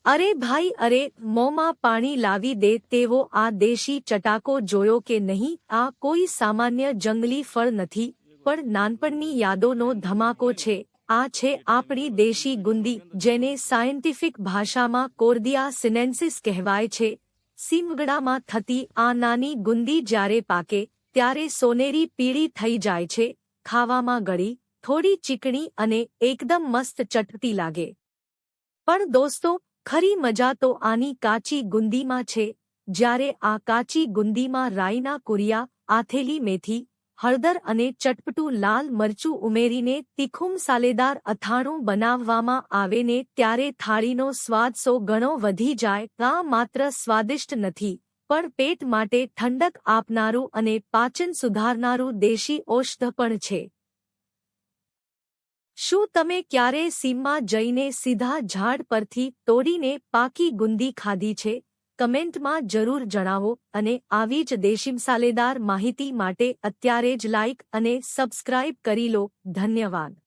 અરે ભાઈ અરે, મોંમાં પાણી લાવી દે તેવો આ દેશી ચટાકો જોયો કે નહીં? આ કોઈ સામાન્ય જંગલી ફળ નથી, પણ નાનપણની યાદોનો ધમાકો છે. આ છે આપણી દેશી ગુંદી, જેને સાયન્ટિફિક ભાષામાં કોર્દિયા સિનેન્સિસ કહેવાય છે. સીમગડામાં થતી આ નાની ગુંદી જ્યારે પાકે ત્યારે સોનેરી પીળી થઈ જાય છે. ખાવામાં ગળી, થોડી ચીકણી અને એકદમ મસ્ત ચટપટી લાગે. પણ દોસ્તો, ખરી મજા તો આની કાચી ગુંદીમાં છે. જ્યારે આ કાચી ગુંદીમાં રાઈના કુરિયા, આથેલી મેથી, હળદર અને ચટપટું લાલ મરચું ઉમેરીને તીખું મસાલેદાર અથાણું બનાવવામાં આવે ને ત્યારે થાળીનો સ્વાદ 100 ગણો વધી જાય. આ માત્ર સ્વાદિષ્ટ નથી, પણ પેટ માટે ઠંડક આપનારું અને પાચન સુધારનારું દેશી ઔષધ પણ છે. શું તમે ક્યારેય સીમમાં જઈને સીધા ઝાડ પરથી તોડીને પાકી ગુંદી ખાધી છે? કમેન્ટમાં જરૂર જણાવો. અને આવી જ દેશી મસાલેદાર માહિતી માટે અત્યારે જ લાઇક અને સબસ્ક્રાઇબ કરી લો. ધન્યવાદ.